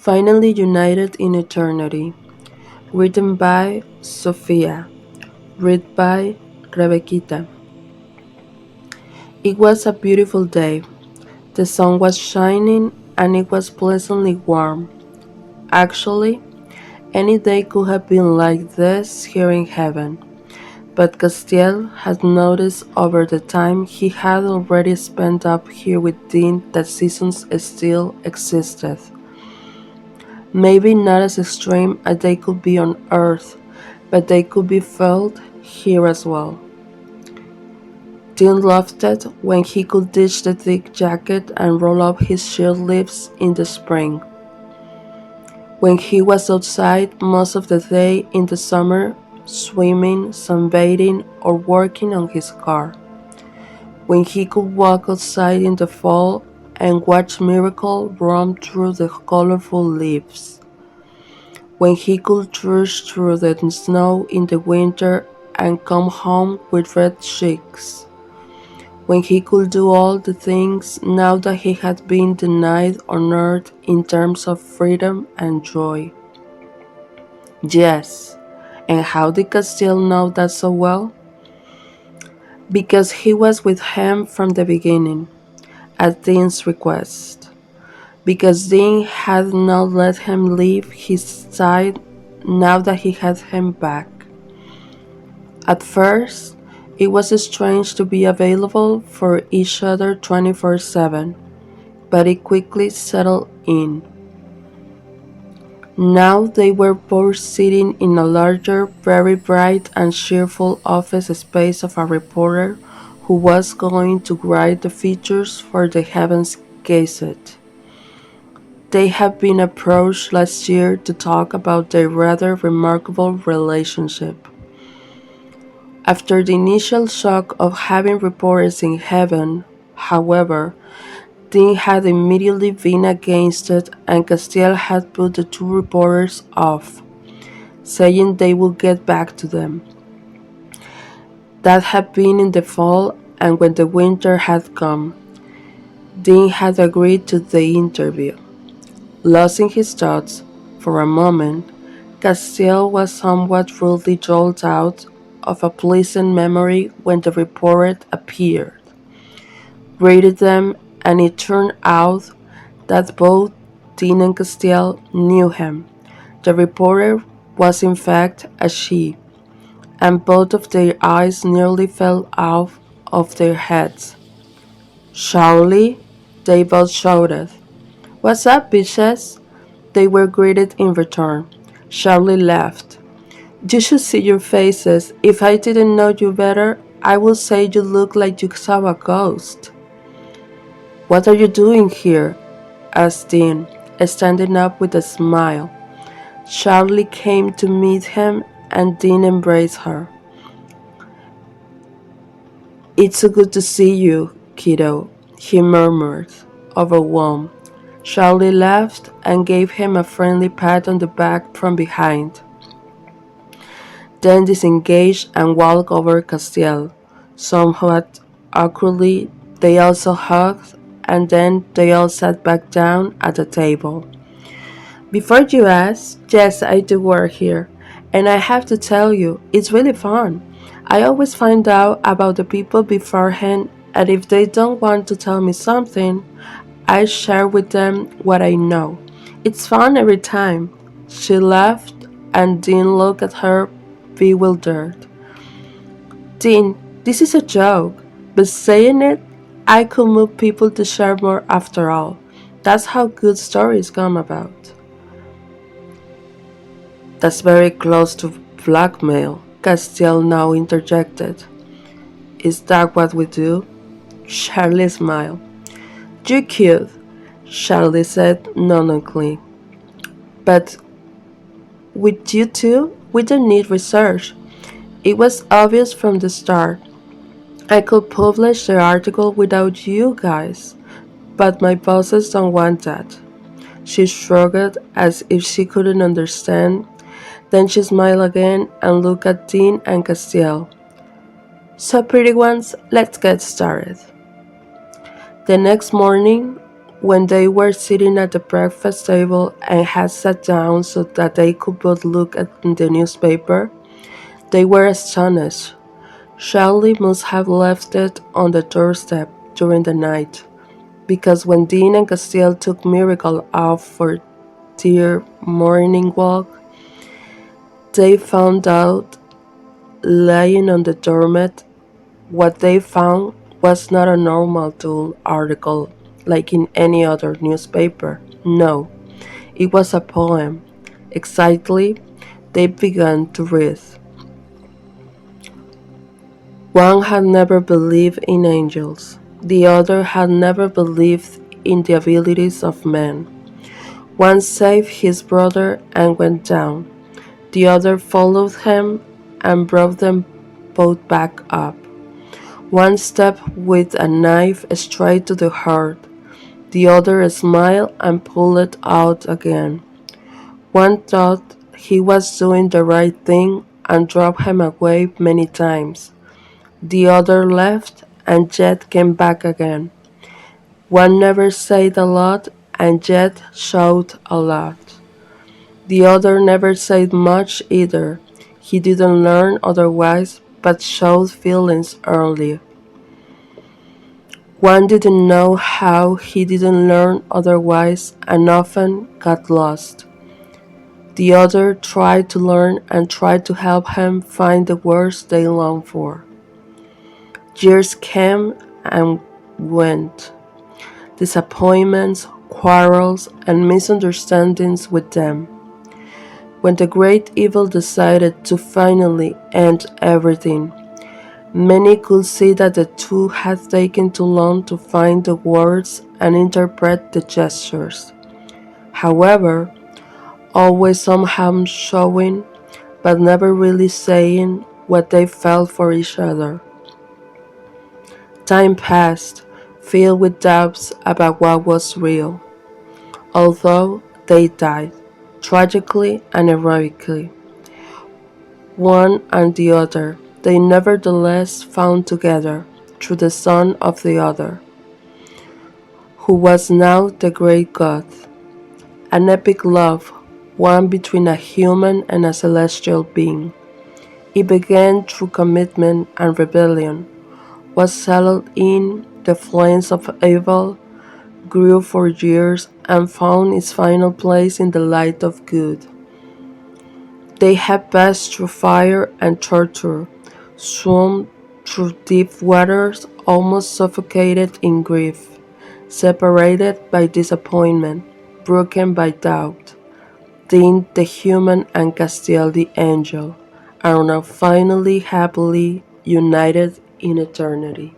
Finally United in Eternity, written by Sophia, read by Rebekita. It was a beautiful day. The sun was shining and it was pleasantly warm. Actually, any day could have been like this here in heaven. But Castiel had noticed over the time he had already spent up here with Dean that seasons still existed. Maybe not as extreme as they could be on Earth, but they could be felt here as well. Dean loved it when he could ditch the thick jacket and roll up his shirt sleeves in the spring. When he was outside most of the day in the summer, swimming, sunbathing, or working on his car. When he could walk outside in the fall and watch miracles roam through the colorful leaves. When he could rush through the snow in the winter and come home with red cheeks. When he could do all the things now that he had been denied on earth in terms of freedom and joy. Yes, and how did Castile know that so well? Because he was with him from the beginning, at Dean's request. Because Dean had not let him leave his side now that he had him back. At first, it was strange to be available for each other 24/7, but it quickly settled in. Now they were both sitting in a larger, very bright and cheerful office space of a reporter who was going to write the features for the Heavens Gazette. They had been approached last year to talk about their rather remarkable relationship. After the initial shock of having reporters in heaven, however, Dean had immediately been against it and Castiel had put the two reporters off, saying they would get back to them. That had been in the fall, and when the winter had come, Dean had agreed to the interview. Lost in his thoughts, for a moment, Castiel was somewhat rudely jolted out of a pleasant memory when the reporter appeared, greeted them, and it turned out that both Dean and Castiel knew him. The reporter was in fact a she, and both of their eyes nearly fell out of their heads. "Charlie?" they both shouted. "What's up, bitches?" They were greeted in return. Charlie laughed. "You should see your faces. If I didn't know you better, I would say you look like you saw a ghost." "What are you doing here?" asked Dean, standing up with a smile. Charlie came to meet him and Dean embraced her. "It's so good to see you, kiddo," he murmured, overwhelmed. Charlie laughed and gave him a friendly pat on the back from behind, then disengaged and walked over Castiel. Somewhat awkwardly, they also hugged, and then they all sat back down at the table. "Before you ask, yes, I do work here, and I have to tell you, it's really fun. I always find out about the people beforehand, and if they don't want to tell me something, I share with them what I know. It's fun every time." She laughed, and Dean looked at her, bewildered. "Dean, this is a joke, but saying it, I could move people to share more after all. That's how good stories come about." "That's very close to blackmail," Castiel now interjected. "Is that what we do?" Charlie smiled. "You could," Charlie said noncommittally. "But with you two, we don't need research. It was obvious from the start. I could publish the article without you guys, but my bosses don't want that." She shrugged as if she couldn't understand. Then she smiled again and looked at Dean and Castiel. "So pretty ones, let's get started." The next morning, When they were sitting at the breakfast table and had sat down so that they could both look at the newspaper, they were astonished. Charlie must have left it on the doorstep during the night, because when Dean and Castile took Miracle out for their morning walk, they found out, lying on the doormat, what they found was not a normal dull article like in any other newspaper. No, it was a poem. Excitedly, they began to read. One had never believed in angels. The other had never believed in the abilities of men. One saved his brother and went down. The other followed him and brought them both back up. One stepped with a knife straight to the heart. The other smiled and pulled it out again. One thought he was doing the right thing and drove him away many times. The other left and yet came back again. One never said a lot and yet showed a lot. The other never said much either. He didn't learn otherwise but showed feelings early. One didn't know how he didn't learn otherwise and often got lost. The other tried to learn and tried to help him find the words they longed for. Years came and went. Disappointments, quarrels, and misunderstandings with them. When the great evil decided to finally end everything, many could see that the two had taken too long to find the words and interpret the gestures. However, always somehow showing, but never really saying what they felt for each other. Time passed, filled with doubts about what was real, although they died, tragically and heroically. One and the other, they nevertheless found together, through the son of the other, who was now the great God. An epic love, one between a human and a celestial being. It began through commitment and rebellion, was settled in the flames of evil, grew for years, and found its final place in the light of good. They had passed through fire and torture, swum through deep waters, almost suffocated in grief, separated by disappointment, broken by doubt. Dean the human and Castiel the angel are now finally happily united in eternity.